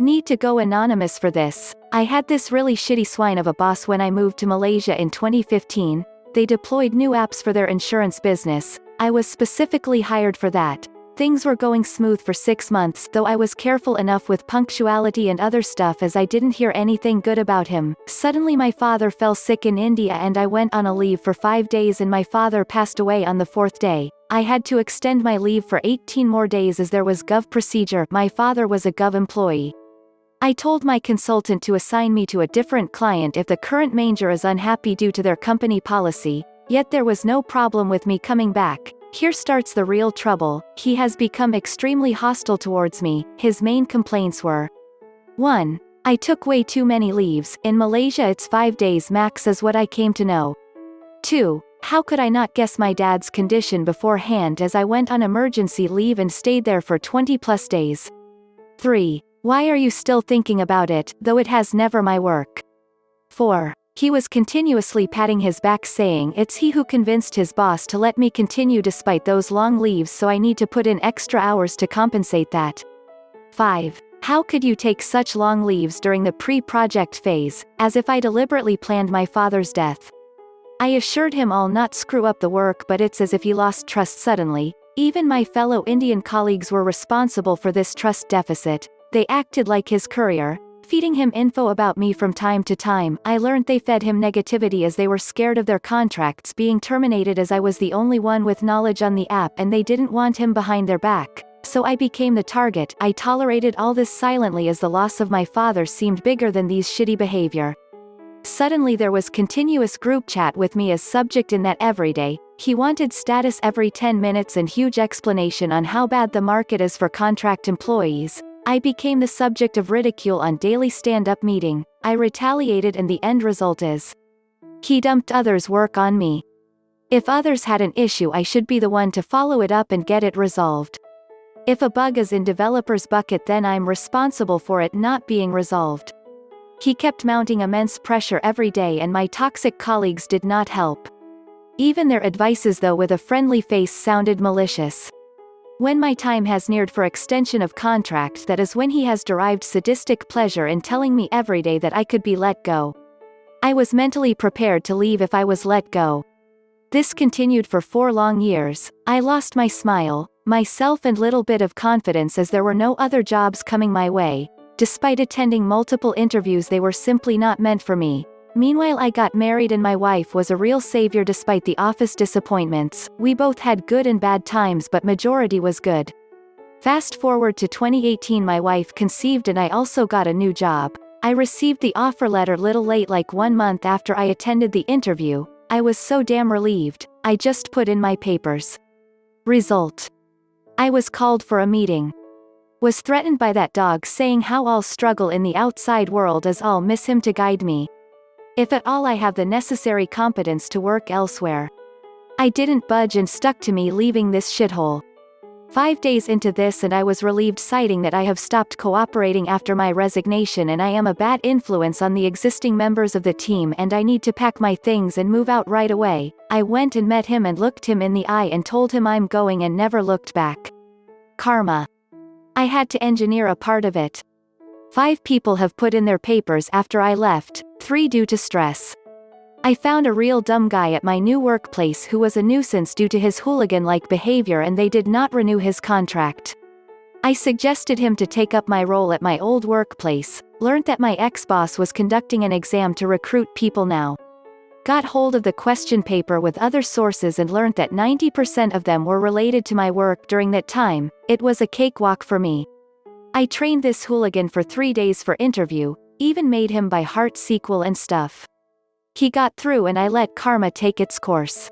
Need to go anonymous for this. I had this really shitty swine of a boss when I moved to Malaysia in 2015. They deployed new apps for their insurance business. I was specifically hired for that. Things were going smooth for 6 months, though I was careful enough with punctuality and other stuff as I didn't hear anything good about him. Suddenly my father fell sick in India and I went on a leave for 5 days and my father passed away on the 4th day. I had to extend my leave for 18 more days as there was gov procedure. My father was a gov employee. I told my consultant to assign me to a different client if the current manager is unhappy due to their company policy, yet there was no problem with me coming back. Here starts the real trouble. He has become extremely hostile towards me. His main complaints were: 1. I took way too many leaves. In Malaysia it's 5 days max is what I came to know. 2. How could I not guess my dad's condition beforehand as I went on emergency leave and stayed there for 20 plus days. 3. Why are you still thinking about it, though it has never my work? 4. He was continuously patting his back saying it's he who convinced his boss to let me continue despite those long leaves, so I need to put in extra hours to compensate that. 5. How could you take such long leaves during the pre-project phase, as if I deliberately planned my father's death? I assured him I'll not screw up the work, but it's as if he lost trust suddenly. Even my fellow Indian colleagues were responsible for this trust deficit. They acted like his courier, feeding him info about me from time to time. I learned they fed him negativity as they were scared of their contracts being terminated as I was the only one with knowledge on the app and they didn't want him behind their back. So I became the target. I tolerated all this silently as the loss of my father seemed bigger than these shitty behavior. Suddenly there was continuous group chat with me as subject in that every day. He wanted status every 10 minutes and huge explanation on how bad the market is for contract employees. I became the subject of ridicule on daily stand-up meeting. I retaliated and the end result is he dumped others' work on me. If others had an issue I should be the one to follow it up and get it resolved. If a bug is in developer's bucket then I'm responsible for it not being resolved. He kept mounting immense pressure every day and my toxic colleagues did not help. Even their advices though with a friendly face sounded malicious. When my time has neared for extension of contract, that is when he has derived sadistic pleasure in telling me every day that I could be let go. I was mentally prepared to leave if I was let go. This continued for 4 long years. I lost my smile, myself and little bit of confidence as there were no other jobs coming my way. Despite attending multiple interviews they were simply not meant for me. Meanwhile I got married and my wife was a real savior despite the office disappointments. We both had good and bad times but majority was good. Fast forward to 2018 my wife conceived and I also got a new job. I received the offer letter little late like 1 month after I attended the interview. I was so damn relieved. I just put in my papers. Result: I was called for a meeting. Was threatened by that dog saying how I'll struggle in the outside world as I'll miss him to guide me. If at all I have the necessary competence to work elsewhere. I didn't budge and stuck to me leaving this shithole. 5 days into this and I was relieved citing that I have stopped cooperating after my resignation and I am a bad influence on the existing members of the team and I need to pack my things and move out right away. I went and met him and looked him in the eye and told him I'm going and never looked back. Karma. I had to engineer a part of it. 5 people have put in their papers after I left, 3 due to stress. I found a real dumb guy at my new workplace who was a nuisance due to his hooligan-like behavior and they did not renew his contract. I suggested him to take up my role at my old workplace, learned that my ex-boss was conducting an exam to recruit people now. Got hold of the question paper with other sources and learned that 90% of them were related to my work during that time. It was a cakewalk for me. I trained this hooligan for 3 days for interview, even made him by heart SQL and stuff. He got through and I let karma take its course.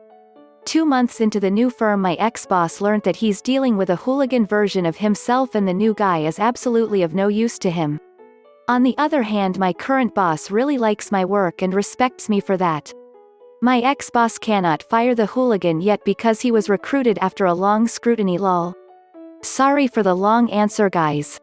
2 months into the new firm my ex-boss learned that he's dealing with a hooligan version of himself and the new guy is absolutely of no use to him. On the other hand my current boss really likes my work and respects me for that. My ex-boss cannot fire the hooligan yet because he was recruited after a long scrutiny lol. Sorry for the long answer guys.